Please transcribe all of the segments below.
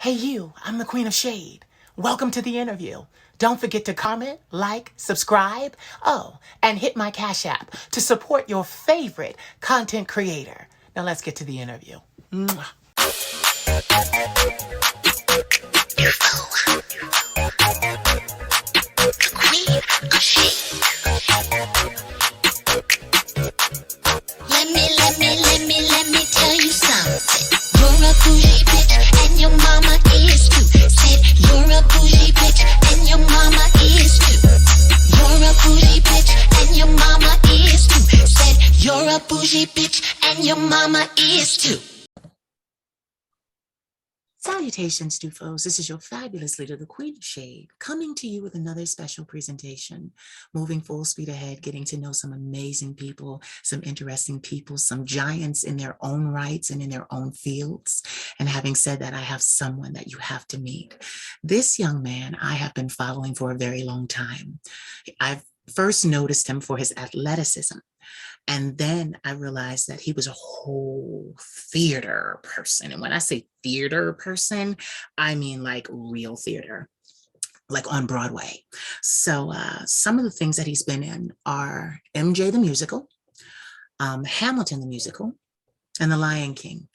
Hey you, I'm the Queen of Shade. Welcome to the interview. Don't forget to comment, like, subscribe, oh, and hit my Cash App to support your favorite content creator. Now let's get to the interview. Mwah. Let me tell you something. You're a bougie bitch and your mama is too. Said you're a bougie bitch and your mama is too. You're a bougie bitch and your mama is too. Said you're a bougie bitch and your mama is too. Salutations, Dufos. This is your fabulous leader, the Queen of Shade, coming to you with another special presentation. Moving full speed ahead, getting to know some amazing people, some interesting people, some giants in their own rights and in their own fields. And having said that, I have someone that you have to meet. This young man I have been following for a very long time. I've first noticed him for his athleticism. And then I realized that he was a whole theater person. And when I say theater person, I mean like real theater, like on Broadway. So some of the things that he's been in are MJ the Musical, Hamilton the Musical, and The Lion King.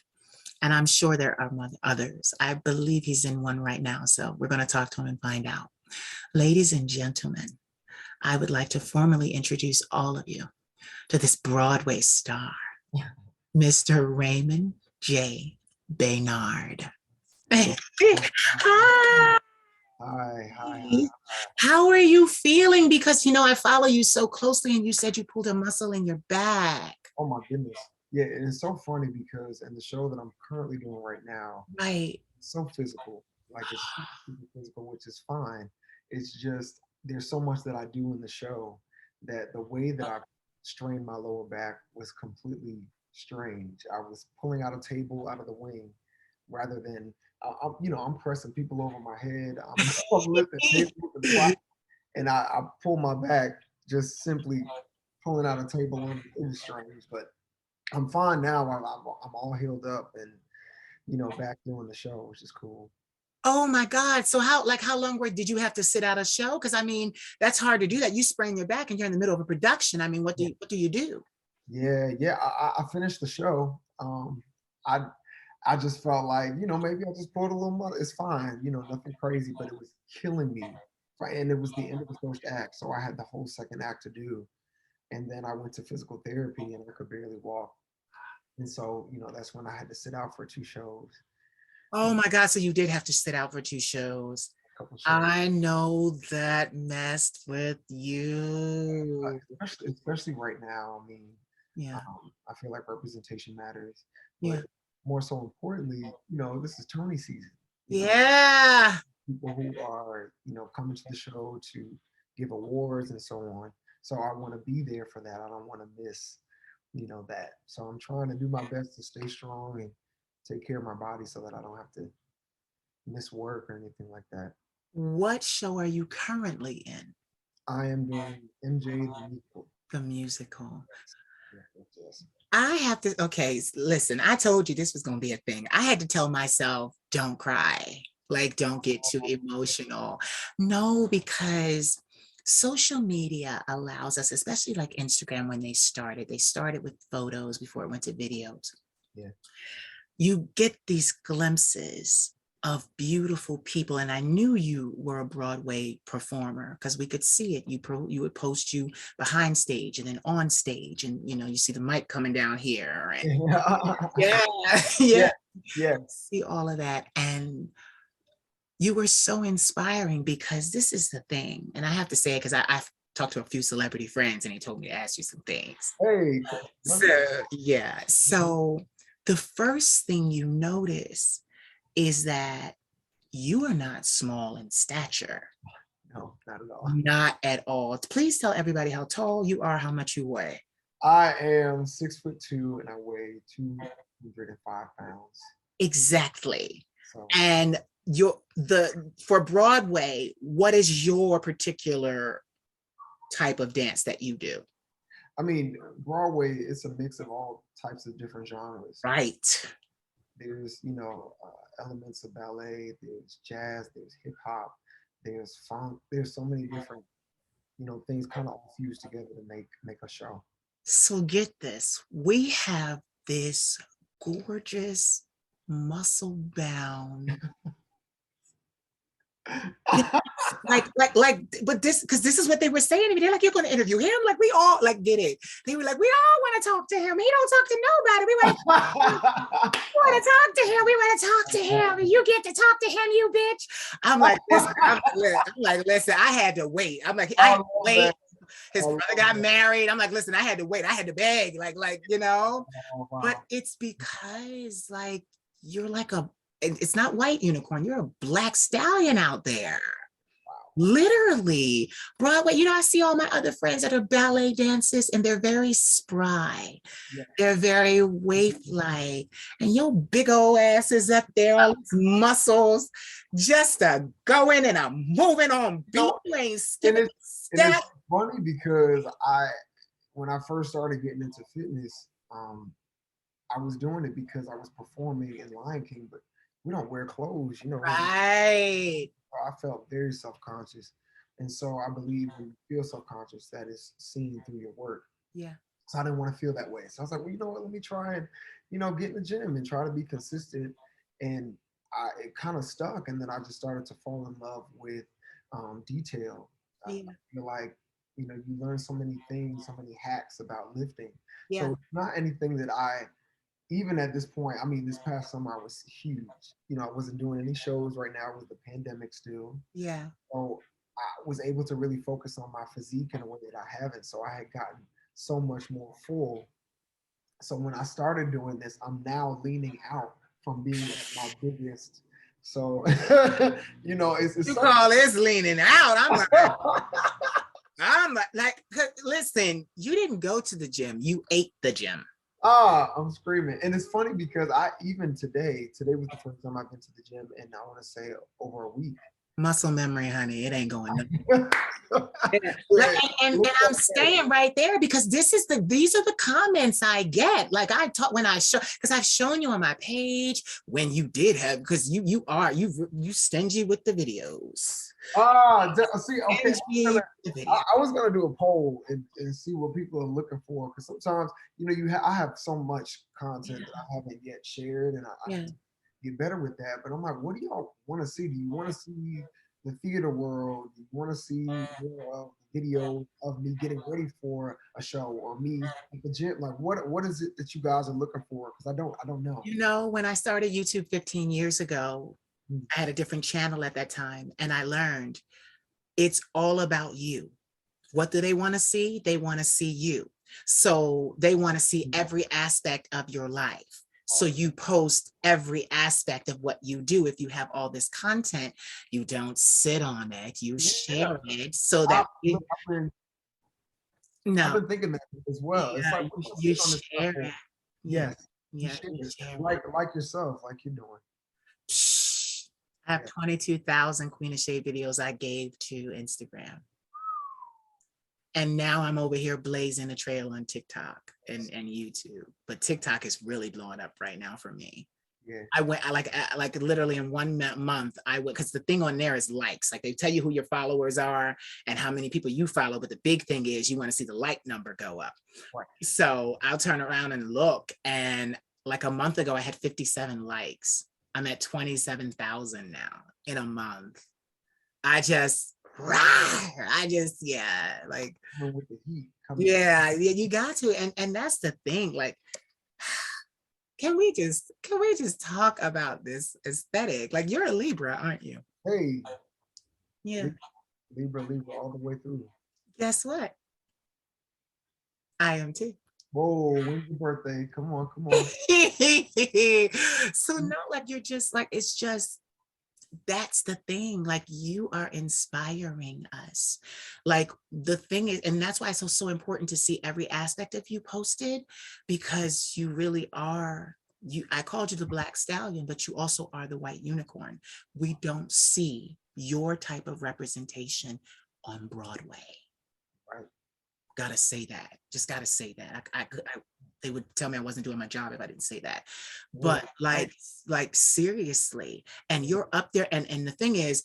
And I'm sure there are others. I believe he's in one right now. So we're going to talk to him and find out. Ladies and gentlemen, I would like to formally introduce all of you to this Broadway star, Mr. Raymond J. Baynard. Hi. Hi. How are you feeling? Because, you know, I follow you so closely and you said you pulled a muscle in your back. Oh my goodness. Yeah, and it's so funny because in the show that I'm currently doing right now, Right. it's so physical. Like it's super physical, which is fine. It's just there's so much that I do in the show that the way that I strained my lower back was completely strange. I was pulling out a table out of the wing rather than I'm pressing people over my head. I'm lifting tables and squats, and I pull my back just simply pulling out a table. It was strange, but I'm fine now. I'm all healed up and back doing the show, which is cool. Oh my God. So how long did you have to sit out a show? Because I mean, that's hard to do that. You sprain your back and you're in the middle of a production. I mean, what do you do? Yeah. I finished the show. I just felt like, maybe I just pulled a little muscle. It's fine, nothing crazy, but it was killing me. Right. And it was the end of the first act. So I had the whole second act to do. And then I went to physical therapy and I could barely walk. And so, that's when I had to sit out for 2 shows. Oh my God. So you did have to sit out for 2 shows. Couple shows. I know that messed with you. Especially right now. I mean, yeah. I feel like representation matters. Yeah. More so importantly, this is Tony season. Yeah. People who are, coming to the show to give awards and so on. So I want to be there for that. I don't want to miss, that. So I'm trying to do my best to stay strong and take care of my body so that I don't have to miss work or anything like that. What show are you currently in? I am doing MJ the Musical. The musical. Yes. I have to, okay, listen, I told you this was going to be a thing. I had to tell myself, don't cry. Like, don't get too emotional. No, because social media allows us, especially like Instagram, when they started with photos before it went to videos. Yeah. You get these glimpses of beautiful people. And I knew you were a Broadway performer because we could see it. You would post you behind stage and then on stage, and you see the mic coming down here. And yeah. See all of that. And you were so inspiring because this is the thing. And I have to say it because I've talked to a few celebrity friends and they told me to ask you some things. Hey. So the first thing you notice is that you are not small in stature. No, not at all. Not at all. Please tell everybody how tall you are, how much you weigh. I am 6'2" and I weigh 205 pounds. Exactly. So. And for Broadway, what is your particular type of dance that you do? I mean, Broadway, it's a mix of all types of different genres. Right. There's, you know, elements of ballet, there's jazz, there's hip hop, there's funk. There's so many different, you know, things kind of all fused together to make a show. So get this, we have this gorgeous muscle bound but this, because this is what they were saying to me. They're like, you're going to interview him? Like, we all like get it. They were like, we all want to talk to him. He don't talk to nobody. We want to talk to him. We want to talk to him. And you get to talk to him, you bitch. I'm like, listen, I had to wait. I'm like, I had to wait. His brother got married. I'm like, listen, I had to wait. I had to beg, you know. Oh, wow. But it's because like you're like it's not white unicorn. You're a black stallion out there. Literally. Broadway, you know, I see all my other friends that are ballet dancers and they're very spry. Yeah. They're very waif-like. And your big old ass is up there, all these muscles, just going and I'm moving on. Skipping and it's funny because when I first started getting into fitness, I was doing it because I was performing in Lion King, but we don't wear clothes, you know. Right. I felt very self-conscious. And so I believe when you feel self-conscious, that is seen through your work. Yeah. So I didn't want to feel that way. So I was like, well, you know what, let me try and, you know, get in the gym and try to be consistent. And it kind of stuck. And then I just started to fall in love with detail. Yeah. I feel like, you know, you learn so many things, so many hacks about lifting. Yeah. So it's not anything that even at this point, I mean, this past summer I was huge. You know, I wasn't doing any shows right now. It was the pandemic still. Yeah. So I was able to really focus on my physique in a way that I haven't. So I had gotten so much more full. So when I started doing this, I'm now leaning out from being at my biggest. So, you know, it's you call this leaning out. I'm like, listen, you didn't go to the gym. You ate the gym. I'm screaming. And it's funny because even today was the first time I've been to the gym and I want to say over a week. Muscle memory, honey, it ain't going nowhere. and I'm staying right there because these are the comments I get. Like I talk when I show, because I've shown you on my page when you did have, because you stingy with the videos. See, okay. I was gonna do a poll and see what people are looking for because sometimes, you know, I have so much content that I haven't yet shared, and I get better with that. But I'm like, what do y'all want to see? Do you want to see the theater world? Do you want to see more of the video of me getting ready for a show or me at the gym? Like, what is it that you guys are looking for? Because I don't know. You know, when I started YouTube 15 years ago, I had a different channel at that time, and I learned it's all about you. What do they want to see? They want to see you. So they want to see every aspect of your life. So you post every aspect of what you do. If you have all this content, you don't sit on it, you share it so that I've been thinking that as well. It's like you share it. Yes. Yeah. Like yourself, like you're doing. I have 22,000 Queen of Shade videos I gave to Instagram. And now I'm over here blazing a trail on TikTok and YouTube. But TikTok is really blowing up right now for me. Yeah. I like literally in 1 month, I would, because the thing on there is likes. Like they tell you who your followers are and how many people you follow. But the big thing is you want to see the like number go up. Right. So I'll turn around and look. And like a month ago, I had 57 likes. I'm at 27,000 now in a month. With the heat you got to, and that's the thing. Like, can we just talk about this aesthetic? Like, you're a Libra, aren't you? Hey. Yeah. Libra all the way through. Guess what? I am too. Whoa, when's your birthday? Come on. So no, like you're just like, it's just, that's the thing. Like you are inspiring us. Like the thing is, and that's why it's so important to see every aspect of you posted, because you really are, I called you the Black Stallion, but you also are the white unicorn. We don't see your type of representation on Broadway. Right. gotta say that. Just gotta say that. They would tell me I wasn't doing my job if I didn't say that. Yeah. But like seriously, and you're up there, and the thing is,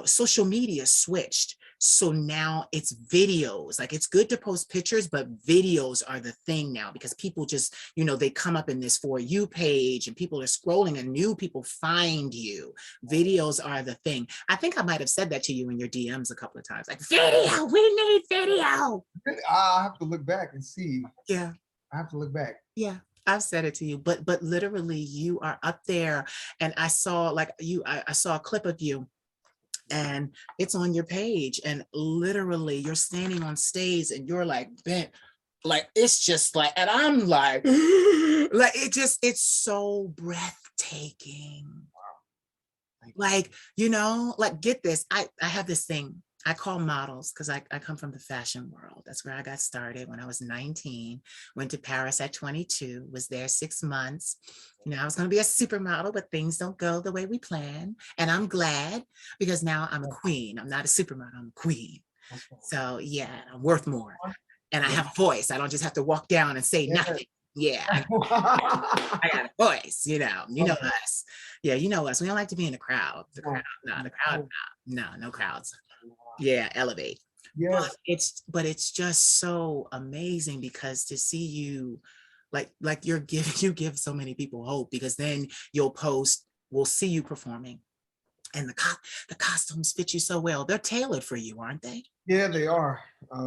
social media switched. So now it's videos. Like it's good to post pictures, but videos are the thing now because people just, they come up in this For You page and people are scrolling and new people find you. Videos are the thing. I think I might have said that to you in your DMs a couple of times, like video, we need video. I have to look back and see. Yeah. I have to look back. Yeah. I've said it to you, but literally you are up there. And I saw like I saw a clip of you and it's on your page and literally you're standing on stage and you're like bent, like it's just like, and I'm like like it's so breathtaking. Like like get this, I have this thing I call models because I come from the fashion world. That's where I got started when I was 19, went to Paris at 22, was there 6 months. I was going to be a supermodel, but things don't go the way we plan. And I'm glad because now I'm a queen. I'm not a supermodel, I'm a queen. So yeah, I'm worth more. And I have a voice. I don't just have to walk down and say nothing. Yeah, I got a voice, you know us. Yeah, you know us. We don't like to be in the crowd. The crowd, no crowds. Yeah, elevate. Yes. But it's just so amazing because to see you like you give so many people hope because then you'll post, we'll see you performing and the costumes fit you so well. They're tailored for you, aren't they? Yeah, they are.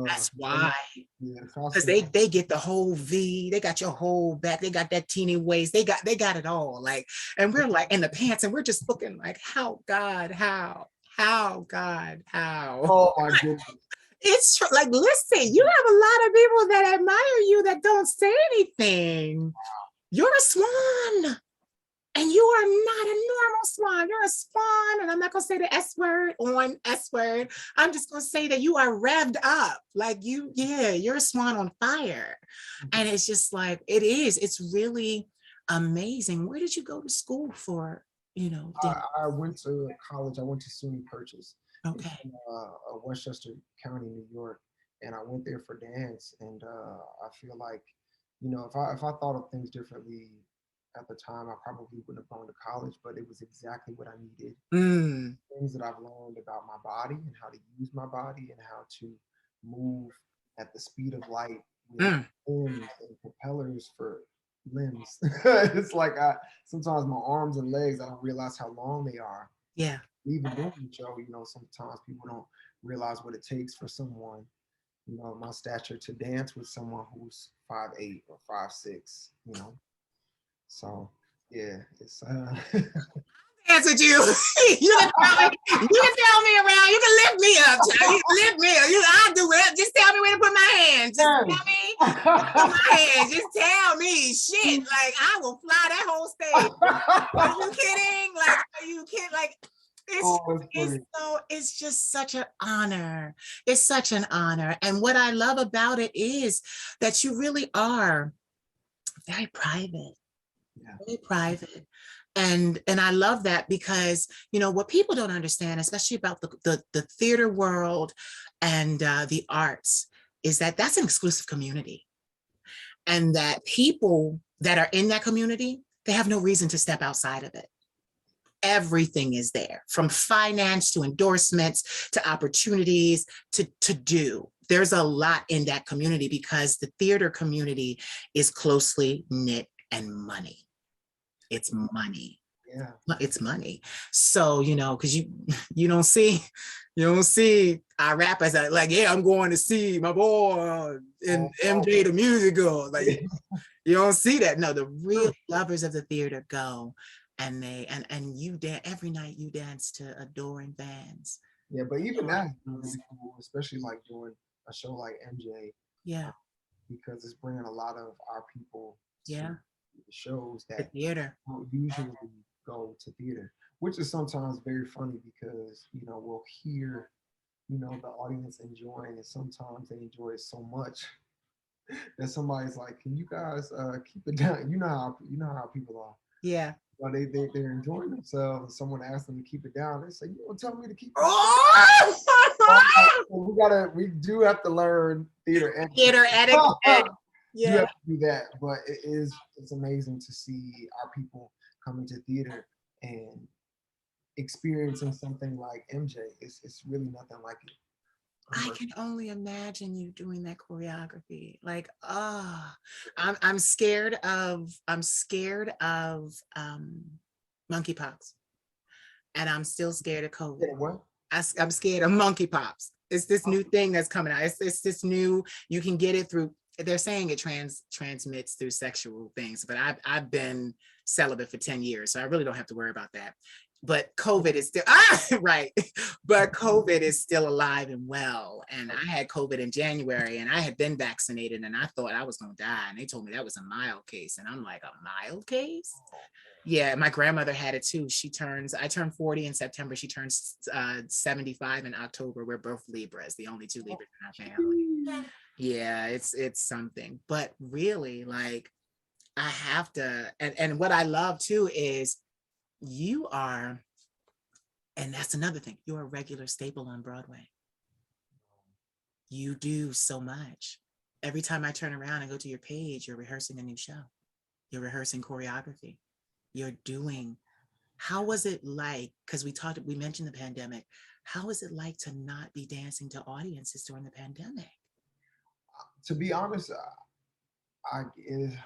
That's why. Yeah, Because they get the whole V, they got your whole back, they got that teeny waist, they got it all. Like, and we're like in the pants, and we're just looking like, how God, how God, how? Oh my goodness. It's true. Like, listen, you have a lot of people that admire you that don't say anything. You're a swan. And you are not a normal swan. You're a swan. And I'm not going to say the S word on S word. I'm just going to say that you are revved up. Like you're a swan on fire. And it's just like, it's really amazing. Where did you go to school for, I went to college. I went to SUNY Purchase. Okay. In Westchester County, New York. And I went there for dance. And I feel like, if I thought of things differently at the time, I probably wouldn't have gone to college, but it was exactly what I needed. Things that I've learned about my body and how to use my body and how to move at the speed of light with limbs and propellers for limbs. It's like sometimes my arms and legs, I don't realize how long they are. Yeah. Even doing the show, sometimes people don't realize what it takes for someone, my stature to dance with someone who's 5'8" or 5'6", So yeah, it's Dance with you. You can throw me around. You can lift me up, child. You can lift me up. I'll do it. Just tell me where to put my hands. Just tell me put my hands. Just tell me. Shit. Like I will fly that whole stage. Are you kidding? Like, are you kidding? Like it's just such an honor. It's such an honor. And what I love about it is that you really are very private. Yeah. Very private. And I love that because, what people don't understand, especially about the theater world and the arts, is that that's an exclusive community. And that people that are in that community, they have no reason to step outside of it. Everything is there, from finance to endorsements to opportunities to do. There's a lot in that community because the theater community is closely knit and money. It's money. Yeah, it's money. So, because you don't see our rappers like, yeah, I'm going to see my boy in MJ the musical. Like, you don't see that. No, the real lovers of the theater go and and you dance every night. You dance to adoring bands. Yeah, but even that is really cool, especially like doing a show like MJ. Yeah, because it's bringing a lot of our people. Yeah. The shows that the theater don't usually go to theater, which is sometimes very funny because we'll hear the audience enjoying it. Sometimes they enjoy it so much that somebody's like, "Can you guys keep it down?" You know how people are. Yeah. Well, they're enjoying themselves. And someone asked them to keep it down. They say, "You don't tell me to keep it Oh! down." We do have to learn theater etiquette. Theater etiquette. Do Yeah. have to do that, but it's amazing to see our people coming to theater and experiencing something like MJ. It's really nothing like it. I can only imagine you doing that choreography. Like, I'm scared of monkeypox, and I'm still scared of COVID. Yeah, what? I'm scared of monkeypox. It's this new thing that's coming out. It's this new. You can get it through. They're saying it transmits through sexual things, but I've been celibate for 10 years, so I really don't have to worry about that. But COVID is still right. But COVID is still alive and well. And I had COVID in January, and I had been vaccinated, and I thought I was going to die. And they told me that was a mild case, and I'm like, a mild case? Yeah, my grandmother had it too. I turned 40 in September. She turns 75 in October. We're both Libras, the only two Libras in our family. Yeah, it's something. But really, like, I have to, and what I love too is you are, and that's another thing, you're a regular staple on Broadway. You do so much. Every time I turn around and go to your page, you're rehearsing a new show. You're rehearsing choreography. You're doing, how was it like, because we mentioned the pandemic, how was it like to not be dancing to audiences during the pandemic? To be honest, it's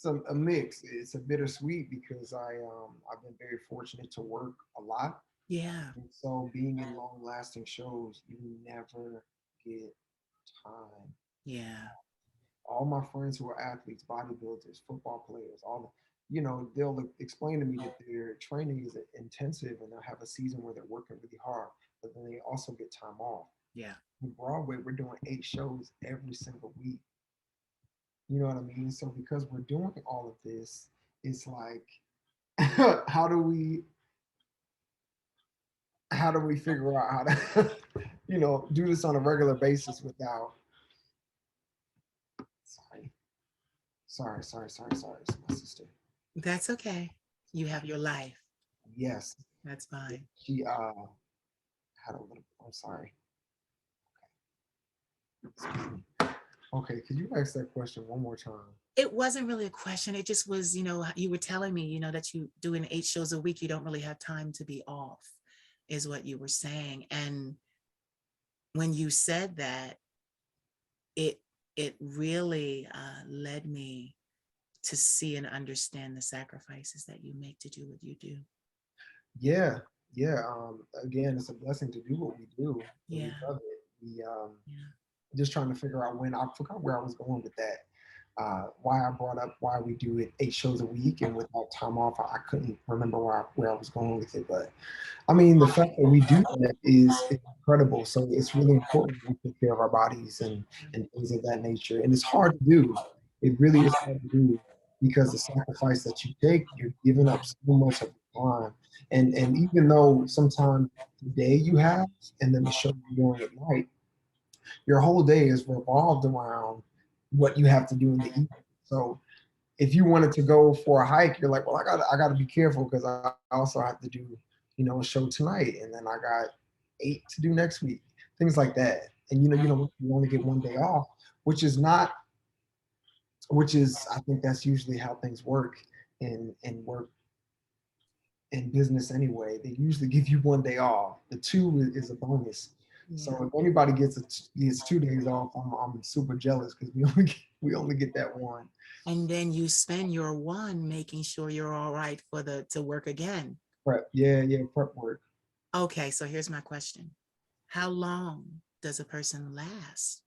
a mix. It's a bittersweet because I've been very fortunate to work a lot. Yeah. And so being in long lasting shows, you never get time. Yeah. All my friends who are athletes, bodybuilders, football players, they'll explain to me that their training is intensive and they'll have a season where they're working really hard, but then they also get time off. Yeah. In Broadway, we're doing 8 shows every single week. You know what I mean? So because we're doing all of this, it's like, how do we figure out how to, do this on a regular basis without? Sorry. It's my sister. That's okay. You have your life. Yes, That's fine. she had a little. I'm sorry. Okay, could you ask that question one more time? It wasn't really a question. It just was, you were telling me, that you doing 8 shows a week, you don't really have time to be off, is what you were saying. And when you said that, it really led me to see and understand the sacrifices that you make to do what you do. Yeah, yeah. Again, it's a blessing to do what we do. And Yeah. we love it. We Yeah. just trying to figure out when I forgot where I was going with that. Why I brought up why we do it 8 shows a week and without time off. I couldn't remember where I was going with it, but I mean the fact that we do that is incredible. So it's really important that we take care of our bodies and things of that nature. And it's hard to do. It really is hard to do because the sacrifice that you take, you're giving up so much of your time. And even though sometimes the day you have and then the show you're doing at night, your whole day is revolved around what you have to do in the evening. So if you wanted to go for a hike, you're like, well, I gotta be careful because I also have to do, a show tonight, and then I got 8 to do next week, things like that. And you only get one day off, which is not, which is I think that's usually how things work work in business anyway. They usually give you one day off. The two is a bonus. Yeah. So if anybody gets 2 days off, I'm super jealous because we only get that one. And then you spend your one making sure you're all right to work again. Prep, yeah, prep work. Okay, so here's my question. How long does a person last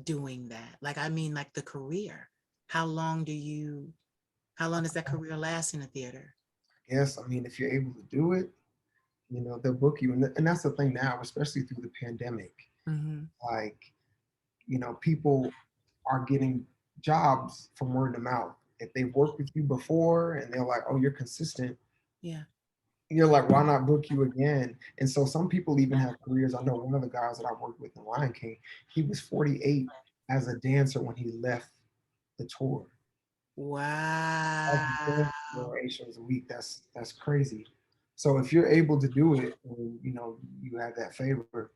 doing that? Like, I mean, like the career. How long does that career last in the theater? Yes, I mean, if you're able to do it, they'll book you. And that's the thing now, especially through the pandemic. Mm-hmm. Like, people are getting jobs from word of mouth. If they've worked with you before and they're like, oh, you're consistent. Yeah. You're like, why not book you again? And so some people even have careers. I know one of the guys that I worked with in Lion King, he was 48 as a dancer when he left the tour. Wow. Doing 8 shows a week. That's crazy. So if you're able to do it, and you have that favor,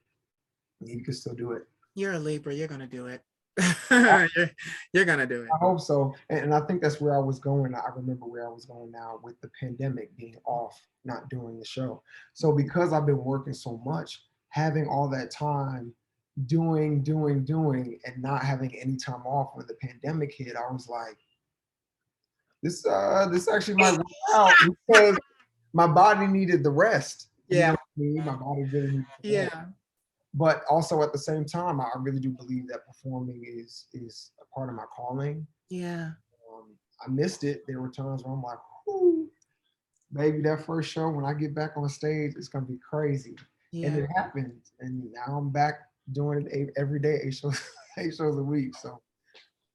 you can still do it. You're a Libra. You're gonna do it. I You're gonna do it. hope so, and I think that's where I was going. I remember where I was going now with the pandemic being off, not doing the show. So because I've been working so much, having all that time doing, and not having any time off when the pandemic hit, I was like, this actually might work out because my body needed the rest. You know Yeah. what I mean? My body really needed the rest. Yeah. But also at the same time, I really do believe that performing is a part of my calling. Yeah. I missed it. There were times where I'm like, "Whoo, maybe that first show when I get back on stage, it's gonna be crazy." And Yeah. it happened. And now I'm back doing it every day, 8 shows, 8 shows a week. So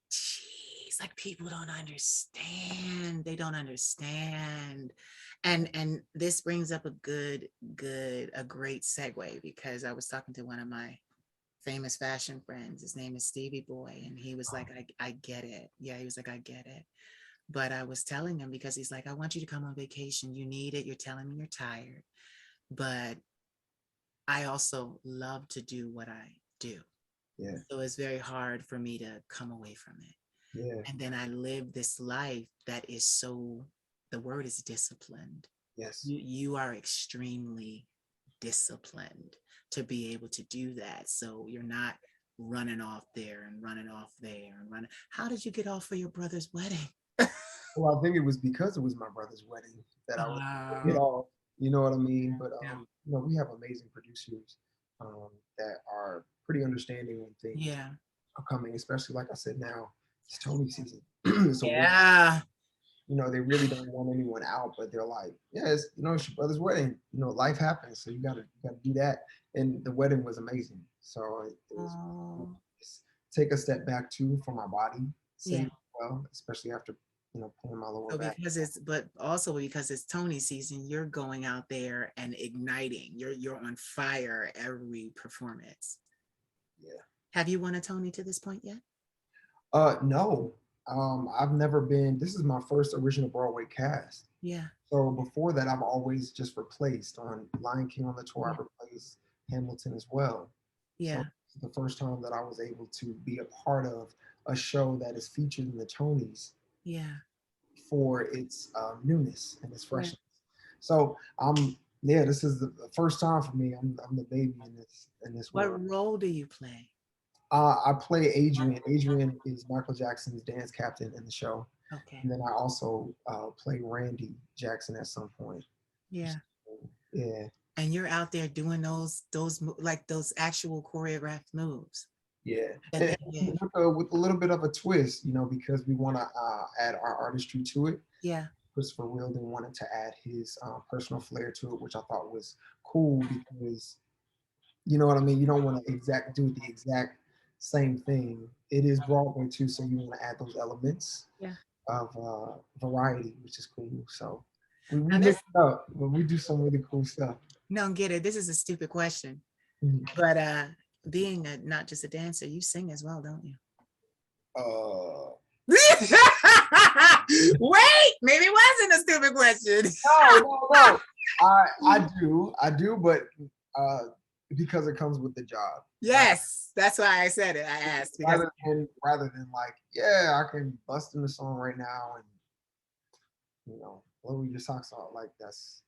Jeez, like people don't understand. They don't understand. And this brings up a a great segue, because I was talking to one of my famous fashion friends. His name is Stevie Boy. And he was like, I get it. Yeah, he was like, I get it. But I was telling him, because he's like, I want you to come on vacation. You need it. You're telling me you're tired. But I also love to do what I do. yeah, So it's very hard for me to come away from it. yeah, And then I live this life that is so, the word is disciplined. yes. You are extremely disciplined to be able to do that. So you're not running off there and running off there and running. How did you get off for your brother's wedding? Well, I think it was because it was my brother's wedding that I was it Oh, all. You know what I mean? But yeah. we have amazing producers um, that are pretty understanding when things Yeah. are coming, especially like I said now, it's Tony season. So Yeah. they really don't want anyone out, but they're like, yeah, it's your brother's wedding. Life happens, so you gotta do that. And the wedding was amazing. So it was Oh, take a step back too for my body, yeah. save well, especially after pulling my lower So back. but also because it's Tony season, you're going out there and igniting. You're on fire every performance. Yeah. Have you won a Tony to this point yet? No. I've never been. This is my first original Broadway cast. Yeah. So before that, I've always just replaced on Lion King on the tour. Yeah. I've replaced Hamilton as well. So Yeah. it's the first time that I was able to be a part of a show that is featured in the Tonys Yeah. for its newness and its Yeah. freshness. So yeah, this is the first time for me. I'm the baby in this What world. role do you play? I play Adrian. Adrian is Michael Jackson's dance captain in the show. Okay. And then I also play Randy Jackson at some point. Yeah. Yeah, And you're out there doing like those actual choreographed moves yeah. that And they did. with a little bit of a twist, because we want to add our artistry to it. Yeah. Christopher Wheeldon wanted to add his personal flair to it, which I thought was cool because you know what I mean. You don't want to do the exact same thing. It is Broadway too, so you want to add those elements Yeah. of variety, which is cool. So we Now mix this, it up, but we do some really cool stuff. no, get it. This is a stupid question, Mhm. but being not just a dancer, you sing as well, don't you? Uh, Wait, maybe it wasn't a stupid question. no. I do, but because it comes with the job. Yes, that's why I said it. I asked because Rather than like, yeah, I can bust in the song right now and blow your socks off. Like that's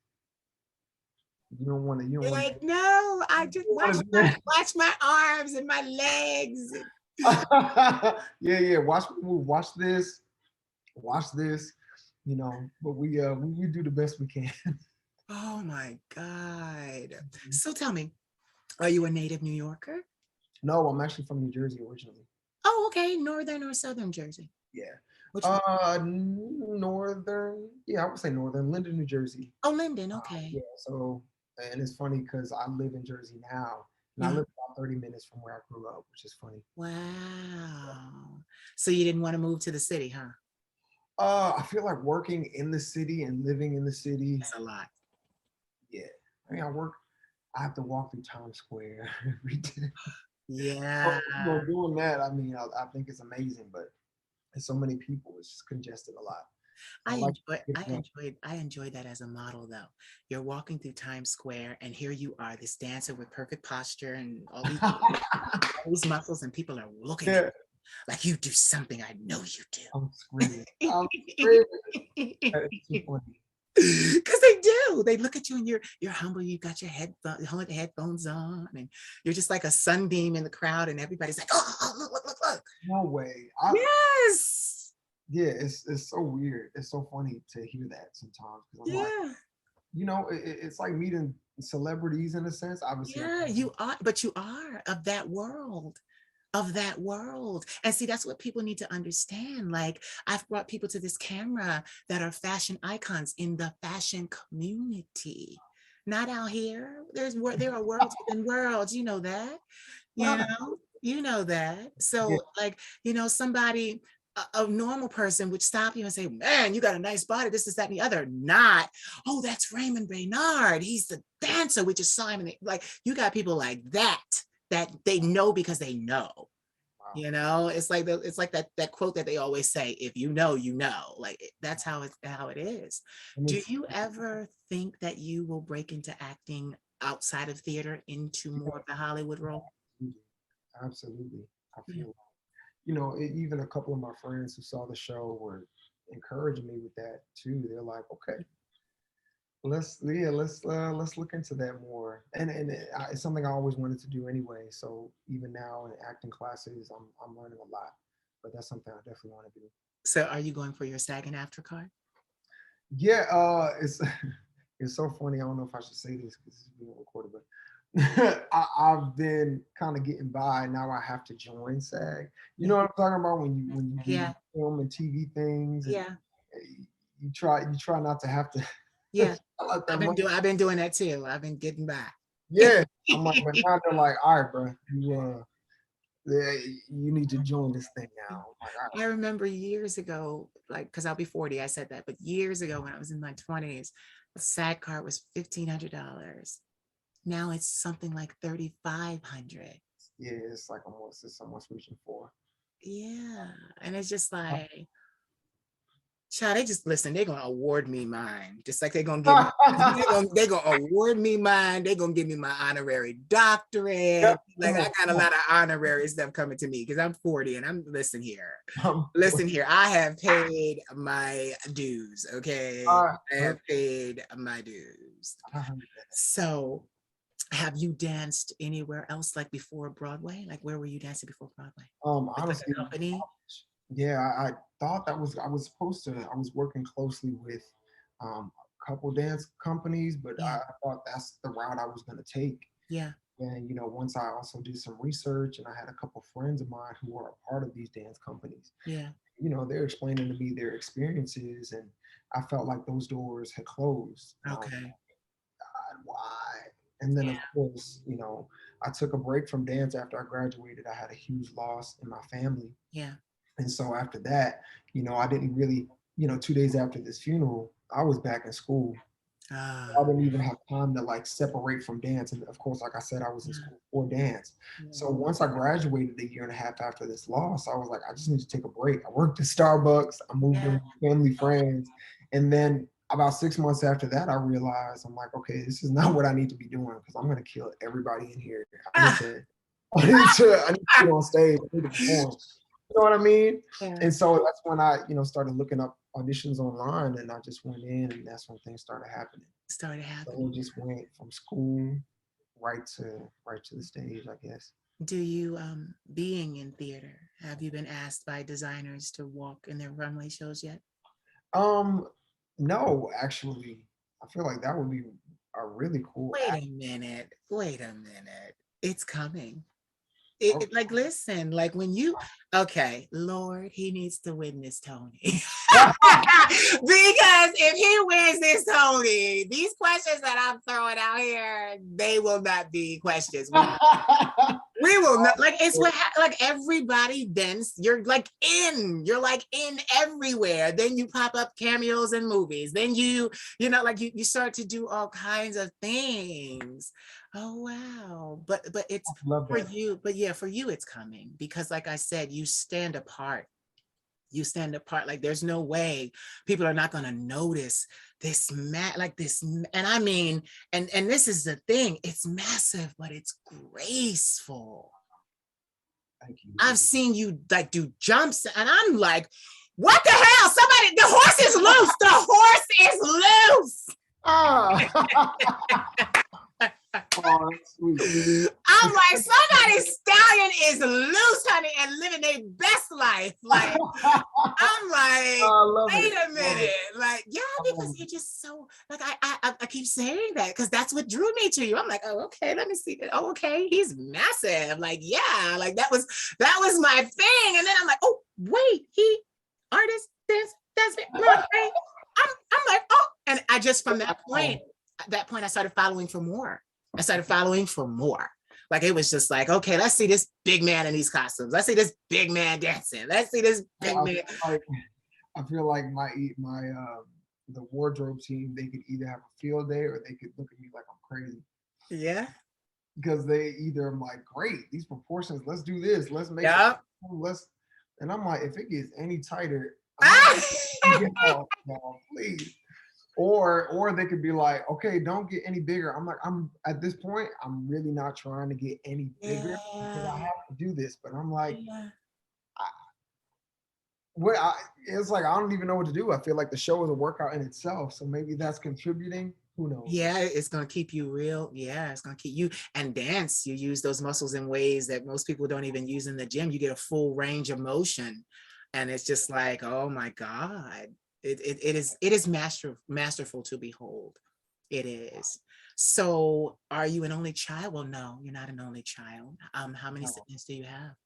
you don't want to. You don't you're want like, no, I just to. watch my arms and my legs. Yeah. Watch me move. Watch this. Watch this. But we do the best we can. Oh my God. So tell me, are you a native New Yorker? No, I'm actually from New Jersey originally. Oh, okay. Northern or Southern Jersey? Yeah. Which one? Northern. Yeah, I would say northern. Linden, New Jersey. Oh, Linden. Okay. Yeah. So, and it's funny because I live in Jersey now, and I Yeah. live about 30 minutes from where I grew up, which is funny. Wow. So you didn't want to move to the city, huh? I feel like working in the city and living in the city. That's a lot. Yeah. I mean, I have to walk through Times Square every day. Yeah. Doing that, I mean, I think it's amazing, but and so many people. It's just congested a lot. I I like enjoy, I getting up. enjoyed, I enjoyed that as a model though. You're walking through Times Square and here you are, this dancer with perfect posture and all these muscles, and people are looking at Yeah, you like you do something I know you I'm screaming. do. I'm screaming. That is too funny. Because they do. They look at you and you're humble. You got your headphones on, and you're just like a sunbeam in the crowd, and everybody's like, oh, look, look, look, look. No way. Yes. Yeah, it's so weird. It's so funny to hear that sometimes because I'm like, Yeah. it's like meeting celebrities in a sense. Obviously, Yeah, you are, but you are of that world. Of that world. And see, that's what people need to understand. Like, I've brought people to this camera that are fashion icons in the fashion community, not out here. There are worlds within worlds, you know that, you know that. yeah, So like, somebody, a normal person would stop you and say, man, you got a nice body, this, that, and the other. Not, oh, that's Raymond Baynard, he's the dancer, we just saw him. And like, you got people like that they know because they know. wow. It's like that quote that they always say, if you know, you know. Like, that's how it is. And Do you ever think that you will break into acting outside of theater into more of the Hollywood role? absolutely, absolutely. I Yeah. feel, even a couple of my friends who saw the show were encouraging me with that too. They're like, okay, let's look into that more. And it's something I always wanted to do anyway. So even now in acting classes, I'm learning a lot. But that's something I definitely want to do. So are you going for your SAG and after card? Yeah, it's so funny. I don't know if I should say this because it's being recorded, but I've been kind of getting by. Now I have to join SAG. You know Yeah. what I'm talking about when you do Yeah. film and TV things, and Yeah. you try not to have to. Yeah. I like that money. I've been doing that too. I've been getting by. Yeah, I'm like, but now they're like, all right, bro, yeah, you need to join this thing now. I'm like, all I remember years ago, like, because I'll be 40, I said that, but years ago when I was in my 20s, a SAG card was $1,500. Now it's something like 3,500. yeah, it's almost reaching for. Yeah. And it's just like, child, they just listen, they're gonna award me mine. Just like they're gonna give me, they're gonna award me mine, they're gonna give me my honorary doctorate. Yep. Like, I got a lot of honorary stuff coming to me because I'm 40 and I'm listen here. Listen here, I have paid my dues, okay? I have paid my dues. So have you danced anywhere else like before Broadway? Like, where were you dancing before Broadway? With a Honestly, company? yeah, I thought I was supposed to. I was working closely with a couple dance companies, but Yeah. I thought that's the route I was going to take. Yeah. And once I also did some research, and I had a couple friends of mine who are a part of these dance companies. Yeah. They're explaining to me their experiences, and I felt like those doors had closed. Okay. God, why? And then, of course, I took a break from dance after I graduated. I had a huge loss in my family. Yeah. And so after that, I didn't really, 2 days after this funeral, I was back in school. I didn't even have time to like separate from dance. And of course, like I said, I was in school for dance. So once I graduated a year and a half after this loss, I was like, I just need to take a break. I worked at Starbucks. I moved in with family friends. And then about 6 months after that, I realized I'm like, okay, this is not what I need to be doing because I'm going to kill everybody in here. I need to get on stage. I need to perform. You know what I mean? Yeah. And so that's when I, started looking up auditions online, and I just went in, and that's when things started happening. So it just went from school right to the stage, I guess. Do you, being in theater, have you been asked by designers to walk in their runway shows yet? No, actually, I feel like that would be a really cool. Wait a minute. It's coming. Okay. Like, listen, like when you, okay, Lord, he needs to win this Tony. Because if he wins this Tony, these questions that I'm throwing out here, they will not be questions. We will not, like, it's what, like, everybody then, you're like in everywhere. Then you pop up cameos in movies. Then you you start to do all kinds of things. Oh, wow. But it's for you, but yeah, for you, it's coming because like I said, you stand apart. You stand apart. Like there's no way people are not going to notice this and I mean, and this is the thing, it's massive, but it's graceful. Thank you. I've seen you like do jumps and I'm like, what the hell? Somebody, the horse is loose. The horse is loose. Ah. Oh, that's sweet. I'm like, somebody's stallion is loose, honey, and living their best life. Like, I'm like, wait a minute. Like, yeah, because you're just so, like, I keep saying that because that's what drew me to you. I'm like, oh, okay, let me see that. Oh, okay, he's massive. Like, yeah, like that was my thing. And then I'm like, oh, wait, artist, that's right. I'm like, oh, and I just from that point, I started following for more. Like it was just like, okay, let's see this big man in these costumes. Let's see this big man dancing. Let's see this big man. I feel like my the wardrobe team, they could either have a field day or they could look at me like I'm crazy. Yeah. Because I'm like, great, these proportions, let's do this. Let's make and I'm like, if it gets any tighter, please. Or they could be like, okay, don't get any bigger. I'm like, I'm at this point, I'm really not trying to get any bigger because I have to do this. But I'm like, it's like I don't even know what to do. I feel like the show is a workout in itself. So maybe that's contributing. Who knows? Yeah, it's gonna keep you real. Yeah, it's gonna keep you and dance. You use those muscles in ways that most people don't even use in the gym. You get a full range of motion. And it's just like, oh my God. It is masterful to behold. It is. So are you an only child? Well, no, you're not an only child. How many siblings do you have?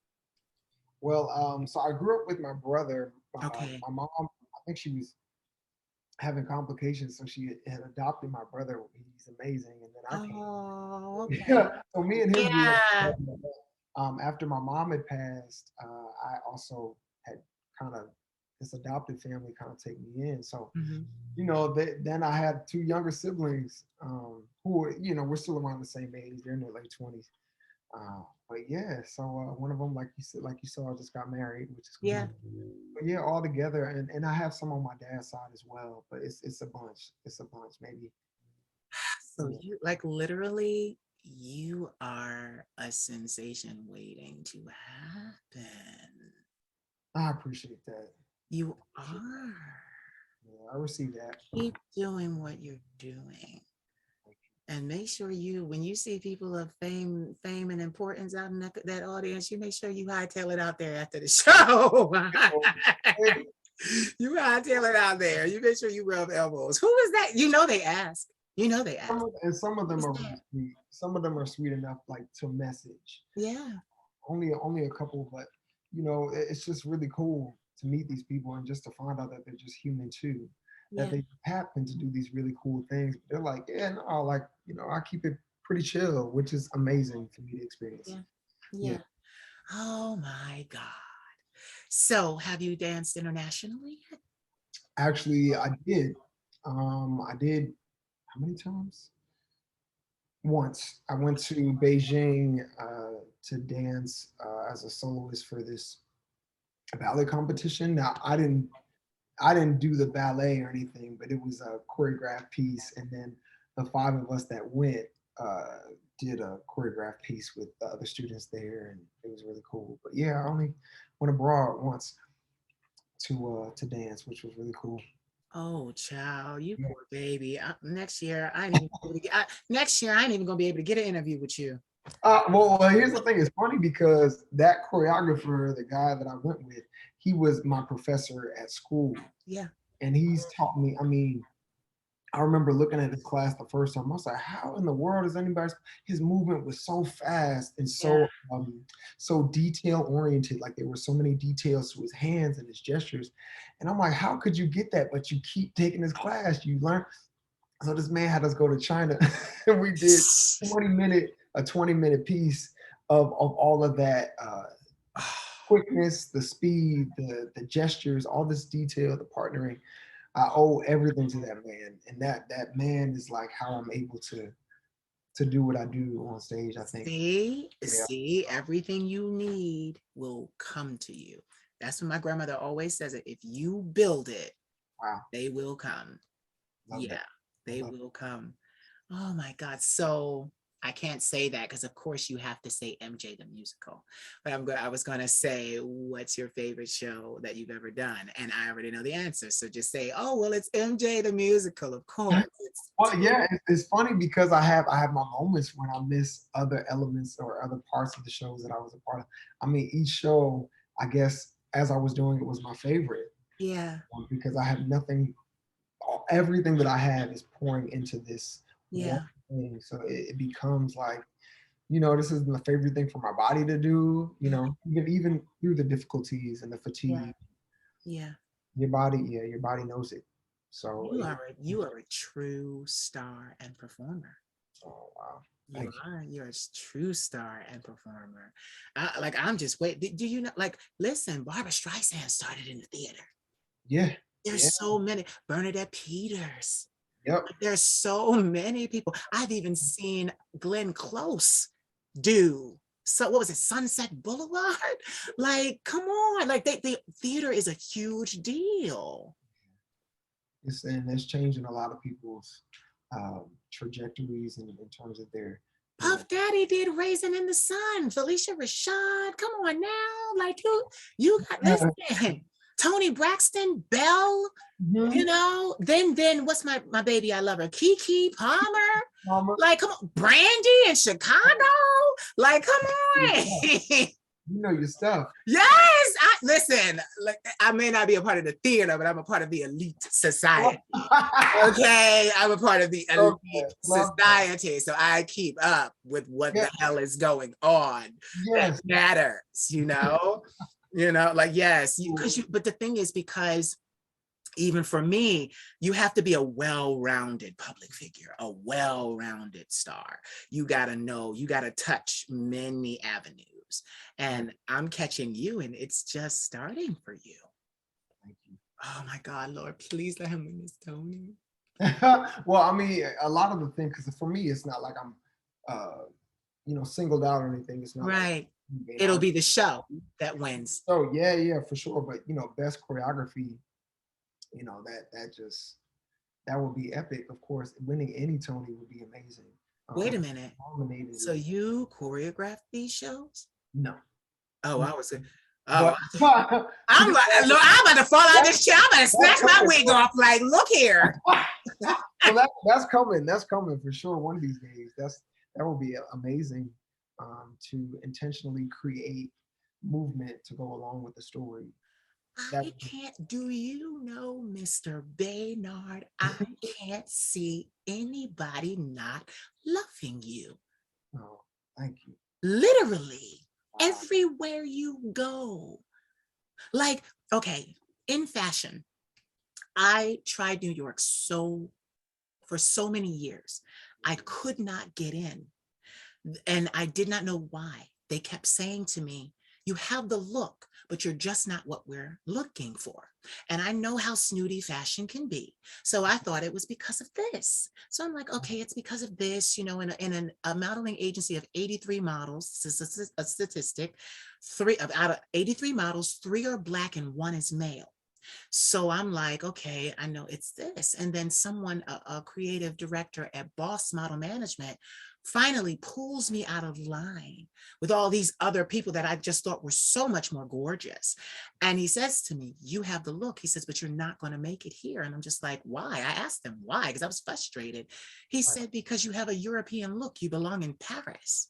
Well, so I grew up with my brother. Okay. My mom, I think she was having complications, so she had adopted my brother. He's amazing. And then I came. Okay. Yeah. So me and him grew up. After my mom had passed, I also had kind of this adopted family kind of take me in. So, then I had two younger siblings who were, we're still around the same age. They're in their late 20s. But yeah, so one of them, like you saw, just got married, which is cool. Yeah. But yeah, all together, and I have some on my dad's side as well. But it's a bunch. It's a bunch, maybe. So you like literally, you are a sensation waiting to happen. I appreciate that. You are. Yeah, I receive that. Keep doing what you're doing. And make sure when you see people of fame and importance out in that audience, you make sure you hightail it out there after the show. You hightail it out there. You make sure you rub elbows. Who is that? They ask. And some of them are really sweet. Some of them are sweet enough, like to message. Yeah. Only a couple, but it's just really cool to meet these people and just to find out that they're just human too. That they happen to do these really cool things. But they're like, yeah, no, like, I keep it pretty chill, which is amazing for me to experience. Yeah. Oh my God. So have you danced internationally? Actually, I did. I did, how many times? Once. I went to Beijing to dance as a soloist for this ballet competition. Now, I didn't do the ballet or anything, but it was a choreographed piece. And then the five of us that went did a choreographed piece with the other students there, and it was really cool. But yeah, I only went abroad once to dance, which was really cool. Oh, child, you poor baby. Next year, I ain't even gonna be able to get an interview with you. Well, here's the thing. It's funny because that choreographer, the guy that I went with, he was my professor at school. Yeah. And he's taught me, I remember looking at his class the first time. I was like, how in the world is anybody? His movement was so fast and so detail oriented. Like there were so many details to his hands and his gestures. And I'm like, how could you get that? But you keep taking his class, you learn. So this man had us go to China and we did a 20-minute piece of all of that quickness, the speed, the gestures, all this detail, the partnering. I owe everything to that man, and that man is like how I'm able to do what I do on stage. I think. See, everything you need will come to you. That's what my grandmother always says. It. If you build it, Wow. they will come. Love Yeah, that. they Love will come. Oh my God. So I can't say that because of course you have to say MJ the musical. But I was gonna say, what's your favorite show that you've ever done? And I already know the answer. So just say, oh well, it's MJ the musical, of course. Well, yeah, it's funny because I have my moments when I miss other elements or other parts of the shows that I was a part of. I mean, each show, I guess, as I was doing it, was my favorite Yeah, because I have nothing. Everything that I have is pouring into this one yeah, thing, so it becomes like, this is my favorite thing for my body to do. Even through the difficulties and the yeah, fatigue, yeah. your body knows it. So, You are a true star and performer. oh wow, You thank you. are. You're a true star and performer. I'm just wait. Do you know? Like, listen, Barbara Streisand started in the theater. Yeah, yeah, There's so many. Bernadette Peters. yep. There's so many people. I've even seen Glenn Close do. So what was it? Sunset Boulevard? Like, come on. Like they theater is a huge deal. And it's changing a lot of people's trajectories in terms of their Puff Daddy did Raisin in the Sun. Felicia Rashad. Come on now. Like you got listen. Tony Braxton, Belle, Mhm. then what's my baby? I love her. Kiki Palmer. Mama, Like, come on, Brandy in Chicago. Like, come on. you know your stuff. Yes, listen. Like, I may not be a part of the theater, but I'm a part of the elite society. Okay, I'm a part of the elite society, so I keep up with what the hell is going on. Yes. That matters. Like yes, but the thing is, because even for me, you have to be a well-rounded public figure, a well-rounded star. You got to touch many avenues. And I'm catching you, and it's just starting for you. Thank you. Oh my God, Lord, please let him win this Tony. Well, I mean, a lot of the things, because for me, it's not like I'm, singled out or anything. It's not Right. like It'll be the show that wins. Oh yeah, for sure. But best choreography, that would be epic. Of course, winning any Tony would be amazing. Wait a minute. Nominated. So you choreographed these shows? No. Oh, I was. But, I'm like, look, I'm about to fall out of this chair. I'm about to snatch my wig off. Like, look here. Well, that's coming. That's coming for sure. One of these days, that will be amazing. To intentionally create movement to go along with the story. I can't. Do you know, Mr. Baynard? I can't see anybody not loving you. Oh, thank you. Literally. Everywhere you go. Like, okay, in fashion, I tried New York for so many years. I could not get in. And I did not know why. They kept saying to me, you have the look, but you're just not what we're looking for. And I know how snooty fashion can be. So I thought it was because of this. So I'm like, okay, it's because of this, in a modeling agency of 83 models, this is a statistic, out of 83 models, 3 are Black and 1 is male. So I'm like, okay, I know it's this. And then someone, a creative director at Boss Model Management, finally pulls me out of line with all these other people that I just thought were so much more gorgeous. And he says to me, you have the look. He says, but you're not going to make it here. And I'm just like, why? I asked him why, because I was frustrated. He said, because you have a European look. You belong in Paris.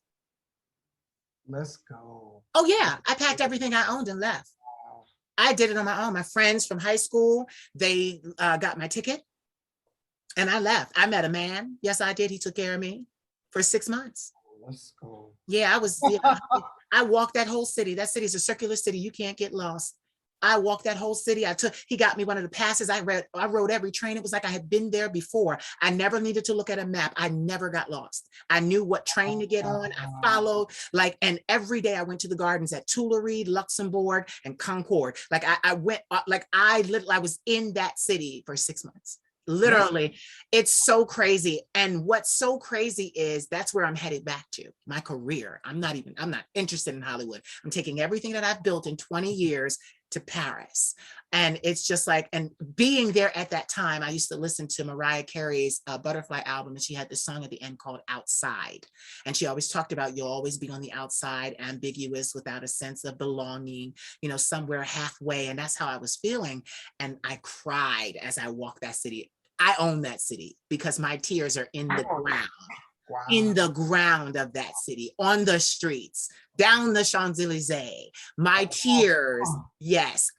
Let's go. Oh yeah. I packed everything I owned and left. Wow. I did it on my own. My friends from high school, they got my ticket and I left. I met a man. Yes, I did. He took care of me for 6 months. Let's go. Yeah, I walked that whole city. That city is a circular city. You can't get lost. I walked that whole city. He got me one of the passes. I rode every train. It was like I had been there before. I never needed to look at a map. I never got lost. I knew what train to get on. I followed, and every day I went to the gardens at Tuileries, Luxembourg, and Concord. I went, I was in that city for 6 months. Literally, it's so crazy. And what's so crazy is that's where I'm headed back to, my career. I'm not interested in Hollywood. I'm taking everything that I've built in 20 years to Paris. And it's just like, and being there at that time, I used to listen to Mariah Carey's Butterfly album, and she had this song at the end called Outside. And she always talked about you'll always be on the outside, ambiguous, without a sense of belonging, you know, somewhere halfway. And that's how I was feeling. And I cried as I walked that city. I own that city because my tears are in the ground. Wow. In the ground of that city, on the streets, down the Champs-Élysées, my tears, yes,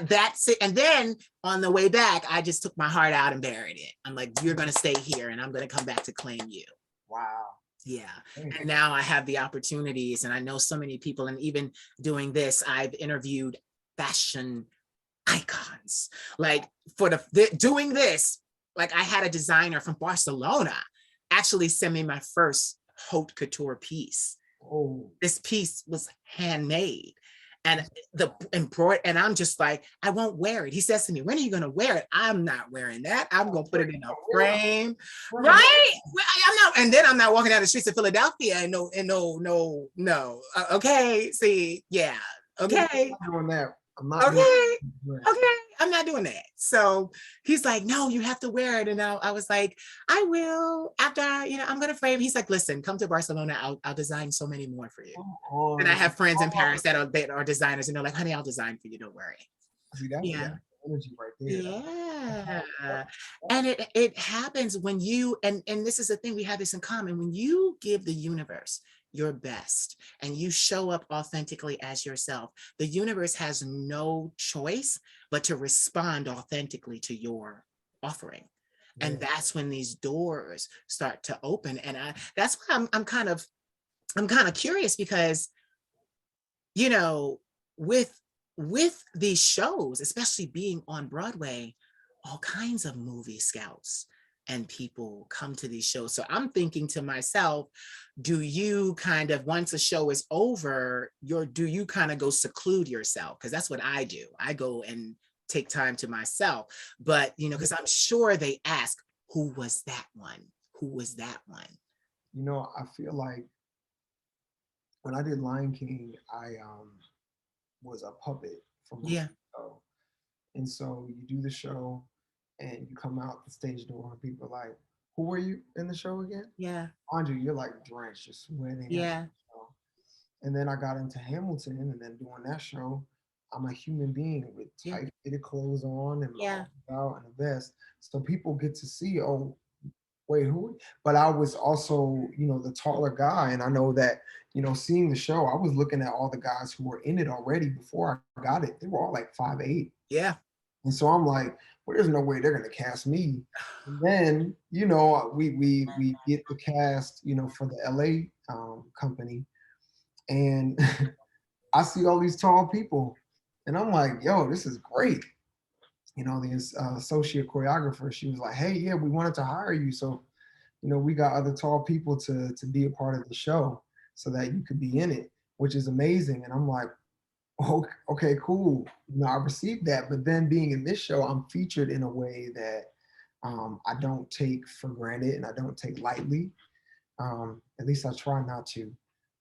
that's it. And then on the way back, I just took my heart out and buried it. I'm like, you're gonna stay here and I'm gonna come back to claim you. Wow. Yeah. And now I have the opportunities, and I know so many people, and even doing this, I've interviewed fashion icons. Like for doing this, like I had a designer from Barcelona actually send me my first haute couture piece. Oh. This piece was handmade, and and I'm just like, I won't wear it. He says to me, when are you gonna wear it? I'm not wearing that. I'm gonna put it in a frame, right? I'm not, and then I'm not walking down the streets of Philadelphia and no. Okay, see, yeah, okay. I'm not doing that. I'm not Okay, I'm not doing that. So he's like, no, you have to wear it. And I was like, I will after, I'm going to frame. He's like, listen, come to Barcelona. I'll design so many more for you. And I have friends in Paris that are designers, and they're like, honey, I'll design for you. Don't worry. See, that's energy right there. Yeah. And it happens when you, and this is the thing, we have this in common. When you give the universe your best and you show up authentically as yourself, the universe has no choice but to respond authentically to your offering. And that's when these doors start to open. And that's why I'm kind of curious, because, with these shows, especially being on Broadway, all kinds of movie scouts and people come to these shows. So I'm thinking to myself, do you kind of, once a show is over, do you kind of go seclude yourself? Because that's what I do. I go and take time to myself. But, because I'm sure they ask, who was that one? Who was that one? I feel like when I did Lion King, I was a puppet from the show. And so you do the show and you come out the stage door and people are like, who were you in the show again? Yeah. Andre, you're like drenched, you're sweating. Yeah. And then I got into Hamilton, and then doing that show, I'm a human being with tight fitted clothes on and my out and a vest. So people get to see, oh, wait, who? But I was also, the taller guy. And I know that, seeing the show, I was looking at all the guys who were in it already before I got it. They were all like 5'8". Yeah. And so I'm like, well, there's no way they're gonna cast me. And then, we get the cast, for the LA company. And I see all these tall people. And I'm like, yo, this is great. The associate choreographer, she was like, hey, yeah, we wanted to hire you. So, we got other tall people to be a part of the show so that you could be in it, which is amazing. And I'm like, oh, okay, cool. I received that. But then being in this show, I'm featured in a way that I don't take for granted and I don't take lightly. At least I try not to.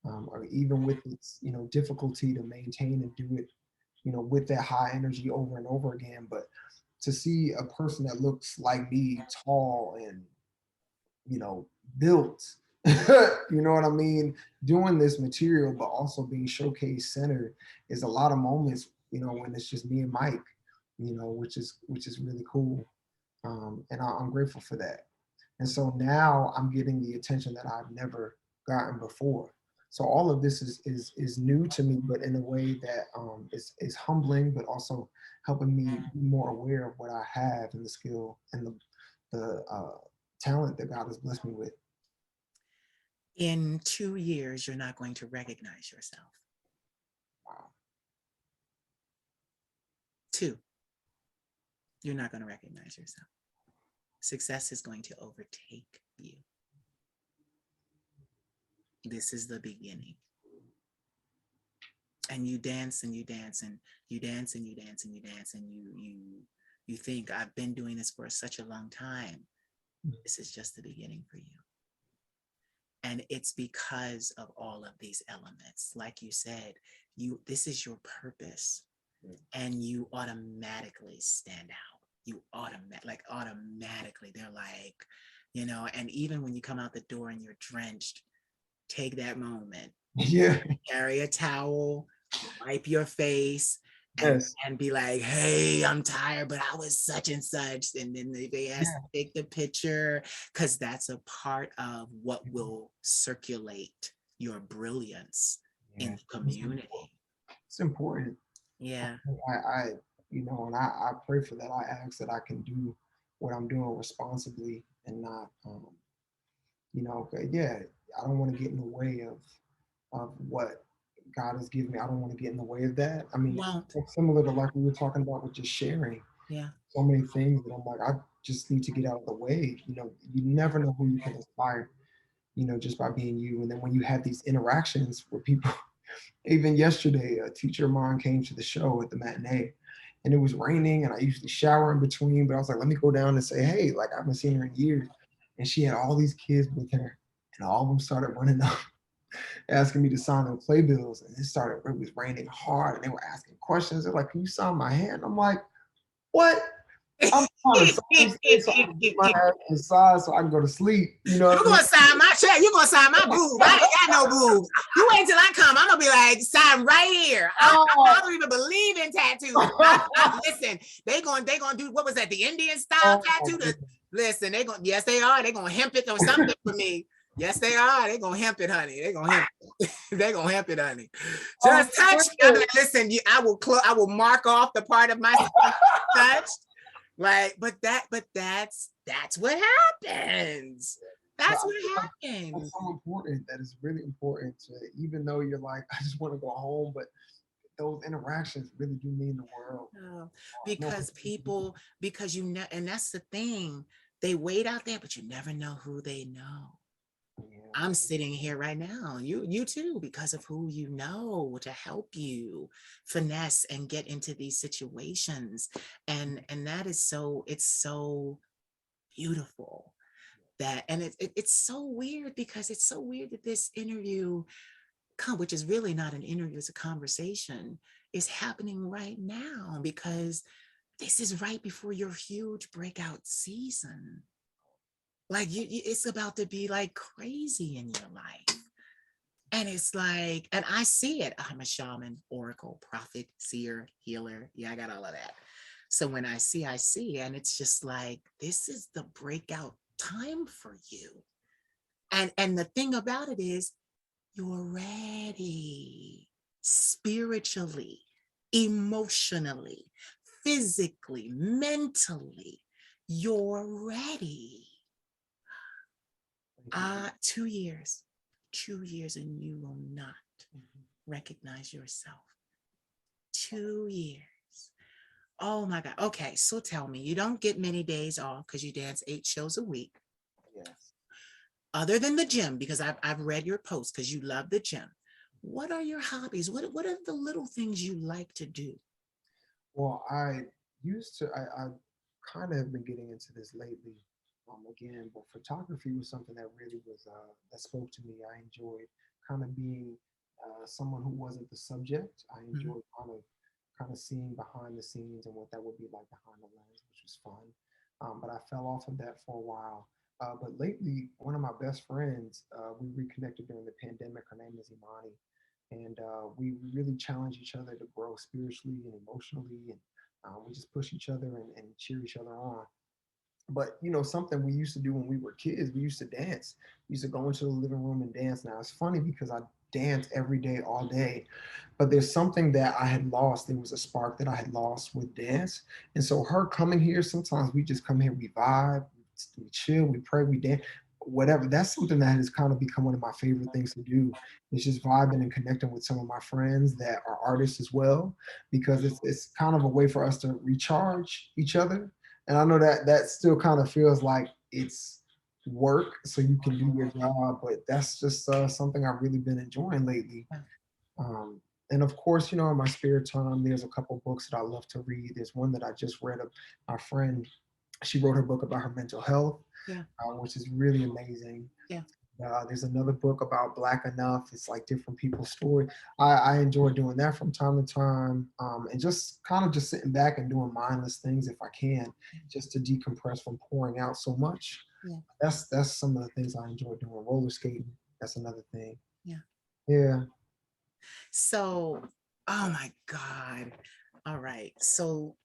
Or even with its, difficulty to maintain and do it, with that high energy over and over again. But to see a person that looks like me, tall and, built, you know what I mean, doing this material, but also being showcase centered is a lot of moments, when it's just me and Mike, which is really cool. And I'm grateful for that. And so now I'm getting the attention that I've never gotten before. So all of this is new to me, but in a way that is humbling, but also helping me be more aware of what I have and the skill and the talent that God has blessed me with. In 2 years, you're not going to recognize yourself. Wow. 2, you're not going to recognize yourself. Success is going to overtake you. This is the beginning. And you dance and you dance and you dance and you dance and you dance and you think, I've been doing this for such a long time. This is just the beginning for you. And it's because of all of these elements. Like you said, this is your purpose. and you automatically stand out. You automatically, they're like, and even when you come out the door and you're drenched, take that moment, Yeah. carry a towel, wipe your face, and Yes. and be like, hey, I'm tired, but I was such and such. And then they ask Yeah. to take the picture, because that's a part of what will circulate your brilliance in Yeah. the community. It's important. Yeah. I and I pray for that. I ask that I can do what I'm doing responsibly and not, yeah, I don't want to get in the way of what God has given me. I don't want to get in the way of that. I mean, Won't. it's similar to like we were talking about with just sharing Yeah. so many things that I'm like, I just need to get out of the way. You never know who you can inspire, just by being you. And then when you have these interactions with people, even yesterday, a teacher of mine came to the show at the matinee and it was raining and I usually shower in between, but I was like, let me go down and say, hey, like I haven't seen her in years. And she had all these kids with her and all of them started running up asking me to sign their playbills. And it was raining hard and they were asking questions. They're like, can you sign my hand? I'm like, what? I'm trying to sign this so I can get my ass inside so I can go to sleep. You know You what I mean? gonna sign my check? You gonna sign my boobs? I ain't got no boobs. You wait till I come. I'm gonna be like, sign right here. I don't even believe in tattoos. Listen, they gonna do, what was that? The Indian style tattoo? Listen, yes they are. They gonna hemp it or something for me. Yes they are. They gonna hemp it, honey. They gonna hemp it. They gonna hemp it, honey. Just touch. I'm like, listen, I will mark off the part of my touched. Like, but that's what happens. That's what happens. It's so important. That is really important to, even though you're like, I just want to go home, but those interactions really do mean the world. Because and that's the thing. They wait out there, but you never know who they know. Yeah. I'm sitting here right now, you too, because of who you know to help you finesse and get into these situations. And that is it's so beautiful. And it's so weird, because it's so weird that this interview, which is really not an interview, it's a conversation, is happening right now, because this is right before your huge breakout season. Like it's about to be like crazy in your life. And it's like, and I see it. I'm a shaman, oracle, prophet, seer, healer. Yeah, I got all of that. So when I see, and it's just like, this is the breakout time for you. And the thing about it is, you're ready spiritually, emotionally, physically, mentally. You're ready. 2 years, and you will not recognize yourself. 2 years. Oh my God. Okay, so tell me, you don't get many days off because you dance 8 shows a week. Yes. Other than the gym, because I've read your posts because you love the gym. What are your hobbies? What are the little things you like to do? Well, I kind of have been getting into this lately, again, but photography was something that really that spoke to me. I enjoyed kind of being someone who wasn't the subject. I enjoyed kind of seeing behind the scenes and what that would be like behind the lens, which was fun. But I fell off of that for a while. But lately, one of my best friends, we reconnected during the pandemic. Her name is Imani, and we really challenge each other to grow spiritually and emotionally, and we just push each other and cheer each other on. But something we used to do when we were kids, we used to dance. We used to go into the living room and dance. Now it's funny because I dance every day, all day, but there's something that I had lost. There was a spark that I had lost with dance, and so her coming here, sometimes we just come here, we vibe, we chill, we pray, we dance, whatever. That's something that has kind of become one of my favorite things to do. It's just vibing and connecting with some of my friends that are artists as well, because it's kind of a way for us to recharge each other. And I know that still kind of feels like it's work, so you can do your job, but that's just something I've really been enjoying lately. Um, and of course, in my spare time, there's a couple books that I love to read. There's one that I just read of my friend. She wrote her book about her mental health, Yeah. which is really amazing. Yeah. There's another book about Black Enough. It's like different people's story. I enjoy doing that from time to time, and just kind of just sitting back and doing mindless things if I can, just to decompress from pouring out so much. Yeah. That's some of the things I enjoy doing. Roller skating. That's another thing. Yeah. Yeah. So, oh my God. All right. So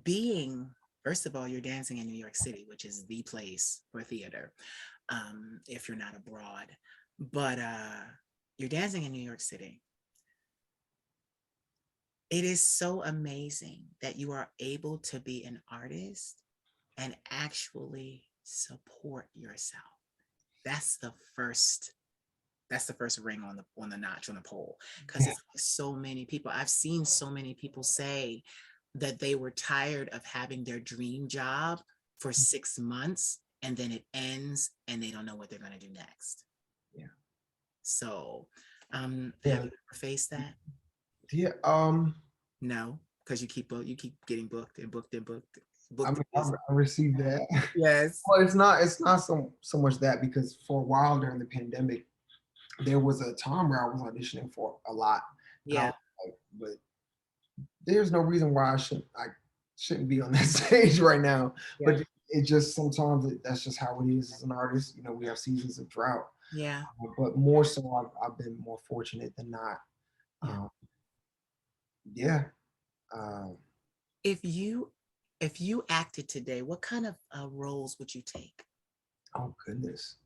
being, first of all, you're dancing in New York City, which is the place for theater, if you're not abroad. But you're dancing in New York City. It is so amazing that you are able to be an artist and actually support yourself. That's the first ring on the notch on the pole, because Yeah. it's like so many people. I've seen so many people say that they were tired of having their dream job for 6 months and then it ends and they don't know what they're going to do next. Yeah. So Yeah. have you ever faced that? Yeah. No, because you keep getting booked and booked and booked. I mean, Booked. I received that. Yes. Well, it's not so much that, because for a while during the pandemic, there was a time where I was auditioning for a lot, and I Yeah. was like, but there's no reason why I shouldn't be on that stage right now. Yeah. But it just sometimes that's just how it is as an artist. We have seasons of drought, Yeah. but more so I've been more fortunate than not. Yeah. Um, yeah. Um, If you acted today, what kind of roles would you take? oh goodness.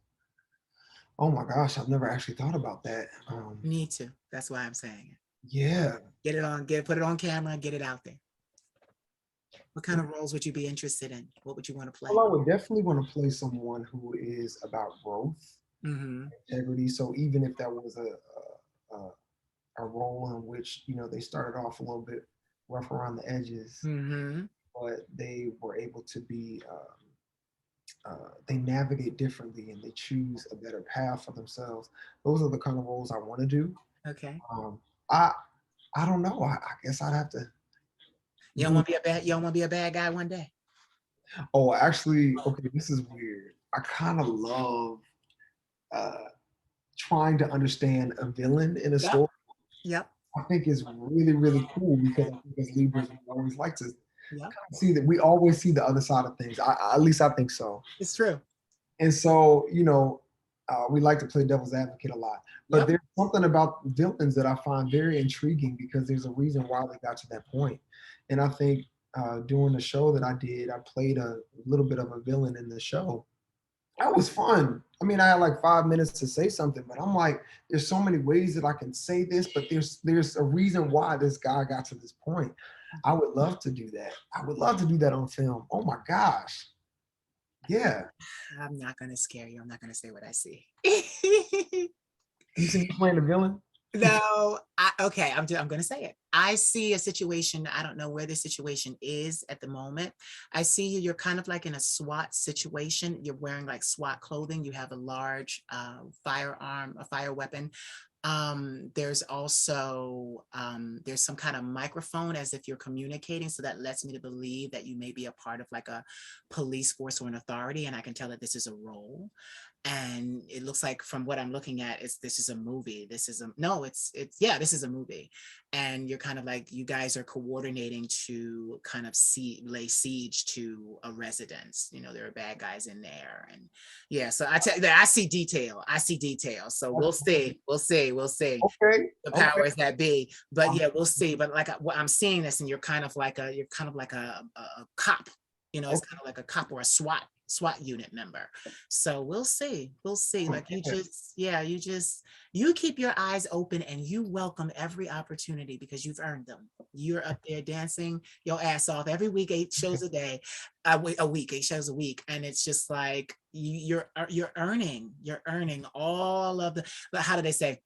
Oh my gosh, I've never actually thought about that. You need to. That's why I'm saying it. Yeah. Get it on, put it on camera, get it out there. What kind of roles would you be interested in? What would you want to play? Well, I would definitely want to play someone who is about growth, Mm-hmm. integrity. So even if that was a role in which they started off a little bit rough around the edges, Mm-hmm. but they were able to be they navigate differently and they choose a better path for themselves. Those are the kind of roles I want to do. Okay. Um, I I don't know. I guess I'd have to You don't do. want to be a bad. You don't want to be a bad guy one day. Oh, actually, okay. This is weird. I kind of love uh, trying to understand a villain in a Yep. story. Yep. I think is really, really cool, because I think as Libras we always like to Yep. see that we always see the other side of things. At least I think so. It's true. And so, we like to play devil's advocate a lot. But Yep. there's something about villains that I find very intriguing, because there's a reason why they got to that point. And I think doing the show that I did, I played a little bit of a villain in the show. That was fun. I mean, I had like 5 minutes to say something, but I'm like, there's so many ways that I can say this, but there's a reason why this guy got to this point. I would love to do that. I would love to do that on film. Oh my gosh. Yeah. I'm not gonna scare you. I'm not gonna say what I see. You see me playing the villain? No, okay, I'm going to say it. I see a situation. I don't know where the situation is at the moment. I see you're kind of like in a SWAT situation. You're wearing like SWAT clothing. You have a large firearm, a fire weapon. There's also, there's some kind of microphone as if you're communicating. So that lets me to believe that you may be a part of like a police force or an authority. And I can tell that this is a role. And it looks like from what I'm looking at, this is a movie. This is this is a movie. And you're kind of like, you guys are coordinating to kind of lay siege to a residence. There are bad guys in there. And yeah, so I tell you that I see detail. So we'll see. Okay. The Okay. powers that be. But yeah, we'll see. But like what I'm seeing this, and you're kind of like a cop. It's Okay. kind of like a cop or a SWAT unit member. So we'll see. Like you keep your eyes open and you welcome every opportunity, because you've earned them. You're up there dancing your ass off every week, 8 shows a day, a week, 8 shows a week. And it's just like you're earning all of the, how do they say?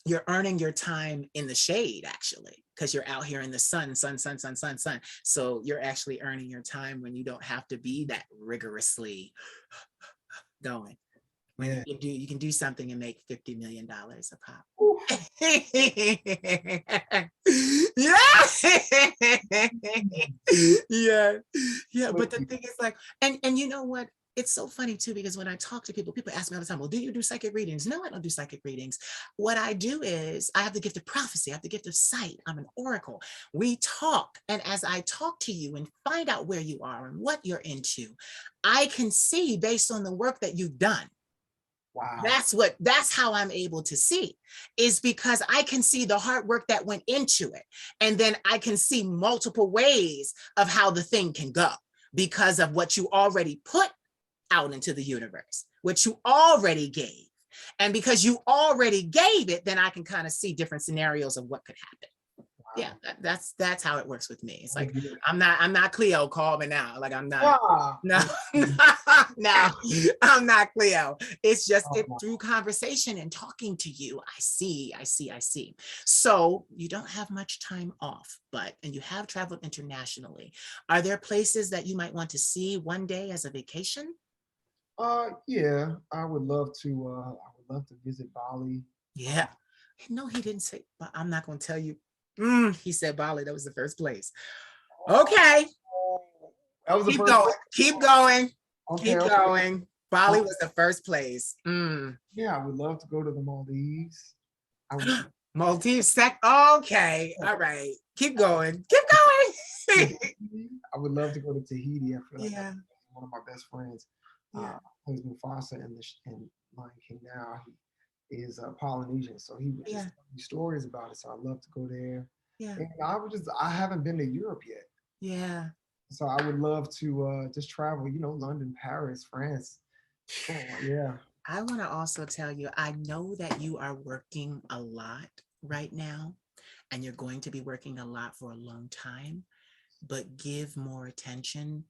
You're earning your time in the shade, actually, because you're out here in the sun. So you're actually earning your time when you don't have to be that rigorously going. When you can do something and make $50 million a pop. Yeah. But the thing is like, and you know what? it's so funny too, because when I talk to people, people ask me all the time, well, do you do psychic readings? No, I don't do psychic readings. What I do is I have the gift of prophecy. I have the gift of sight. I'm an oracle. We talk. And as I talk to you and find out where you are and what you're into, I can see based on the work that you've done. Wow. That's how I'm able to see, is because I can see the hard work that went into it. And then I can see multiple ways of how the thing can go because of what you already put out into the universe, what you already gave. And because you already gave it, then I can kind of see different scenarios of what could happen. Yeah, that's how it works with me. It's like I'm not Cleo. Call me now. Like I'm not. Wow. No, no, I'm not Cleo. It's just through conversation and talking to you, I see. So you don't have much time off, and you have traveled internationally. Are there places that you might want to see one day as a vacation? Yeah, I would love to visit Bali. Yeah. No, he didn't say, but I'm not going to tell you. He said Bali. That was the first place. Okay. That was the Keep first going. place? Keep going. Okay, Keep okay. going. Bali was the first place. Yeah, I would love to go to the Maldives. I would, Maldives. Okay. All right. Keep going. Keep going. I would love to go to Tahiti. I feel like Yeah. one of my best friends, Yeah. plays Mufasa in Lion King now. He is Polynesian, so he would just tell me stories about it. So I'd love to go there. Yeah. And I haven't been to Europe yet. Yeah. So I would love to just travel, London, Paris, France. Oh, yeah. I want to also tell you, I know that you are working a lot right now, and you're going to be working a lot for a long time, but give more attention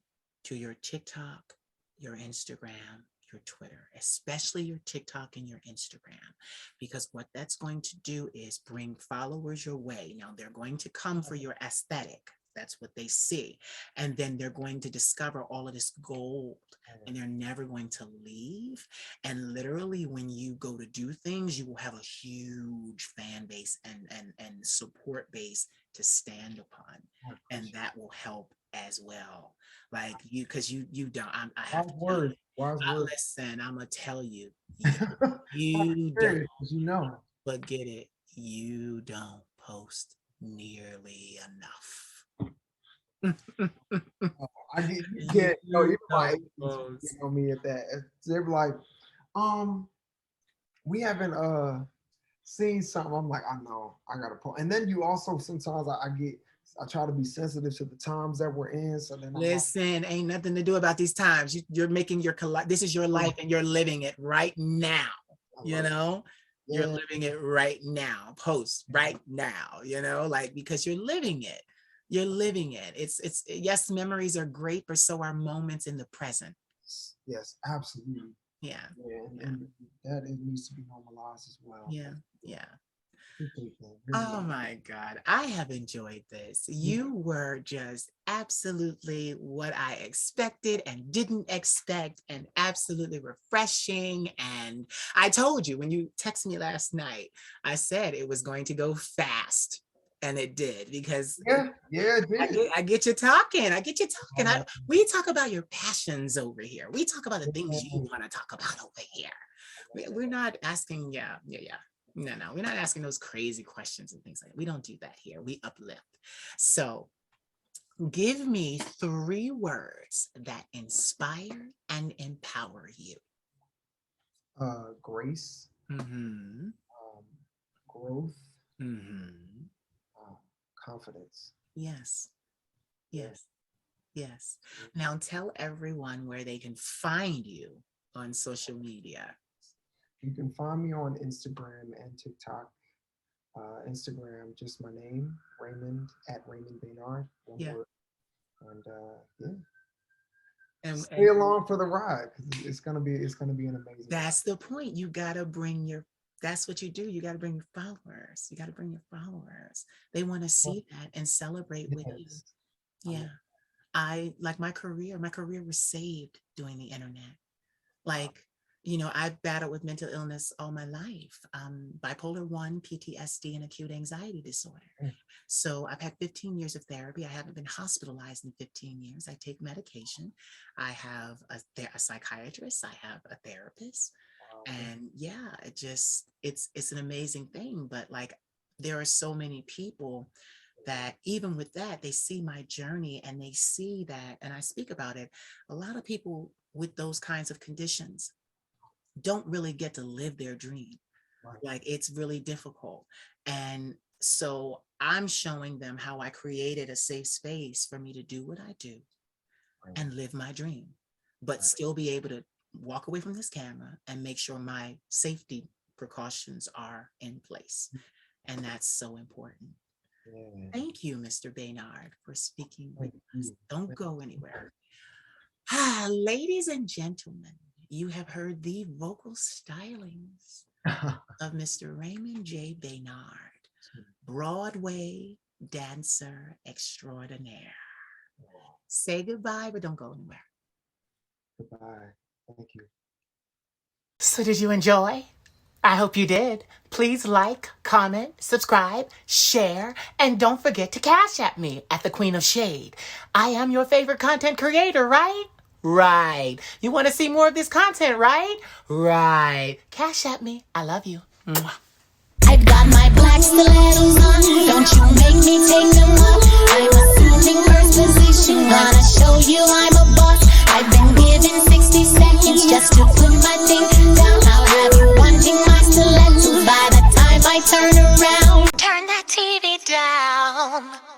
to your TikTok, your Instagram, your Twitter, especially your TikTok and your Instagram, because what that's going to do is bring followers your way. Now, they're going to come for your aesthetic. That's what they see. And then they're going to discover all of this gold, and they're never going to leave. And literally, when you go to do things, you will have a huge fan base and support base to stand upon. And that will help as well. Like you, because you don't, I have to tell you. Listen, I'm gonna tell you, you don't, but get it, you don't post nearly enough. I get even my agents on me at that. They're like, we haven't seen something. I'm like, I know, I gotta post. And then you also sometimes I try to be sensitive to the times that we're in. So then listen, ain't nothing to do about these times. You're making this is your life, and you're living it right now. You're living it right now. Post right now. Like, because you're living it. You're living it. It's yes, memories are great, but so are moments in the present. Yes, absolutely. Yeah. And that it needs to be normalized as well. Yeah. Oh my God, I have enjoyed this. You were just absolutely what I expected and didn't expect, and absolutely refreshing. And I told you when you texted me last night, I said it was going to go fast. And it did, because it did. I get you talking. We talk about your passions over here. We talk about the things you want to talk about over here. We're not asking, No, we're not asking those crazy questions and things like that. We don't do that here. We uplift. So give me 3 words that inspire and empower you. Grace, growth, confidence. Yes. Now tell everyone where they can find you on social media. You can find me on Instagram and TikTok. Instagram, just my name, Raymond, at Raymond Baynard. Word. And stay along for the ride, because it's gonna be an amazing. That's the point. You gotta bring that's what you do. You got to bring your followers. They want to see that and celebrate with you. Yeah. I like my career was saved doing the internet. Like, I've battled with mental illness all my life, bipolar 1, PTSD, and acute anxiety disorder. So I've had 15 years of therapy. I haven't been hospitalized in 15 years. I take medication. I have a psychiatrist. I have a therapist. And yeah, it's an amazing thing. But like, there are so many people that even with that, they see my journey and they see that, and I speak about it. A lot of people with those kinds of conditions don't really get to live their dream. Like, it's really difficult. And so I'm showing them how I created a safe space for me to do what I do and live my dream, but still be able to walk away from this camera and make sure my safety precautions are in place. And that's so important. Thank you, Mr. Baynard, for speaking with us. Don't go anywhere. Ladies and gentlemen, you have heard the vocal stylings of Mr. Raymond J. Baynard, Broadway dancer extraordinaire. Say goodbye, but don't go anywhere. Goodbye. Thank you. So did you enjoy? I hope you did. Please like, comment, subscribe, share, and don't forget to cash at me at the Queen of Shade. I am your favorite content creator, right? Right. You want to see more of this content, right? Right. Cash at me. I love you. Mwah. I've got my black stilettos on. Don't you make me take them off. I'm assuming first position. Gonna show you I'm a boss. I've been given 60 seconds just to put my thing down. I'll have you wanting my stilettos by the time I turn around. Turn that TV down.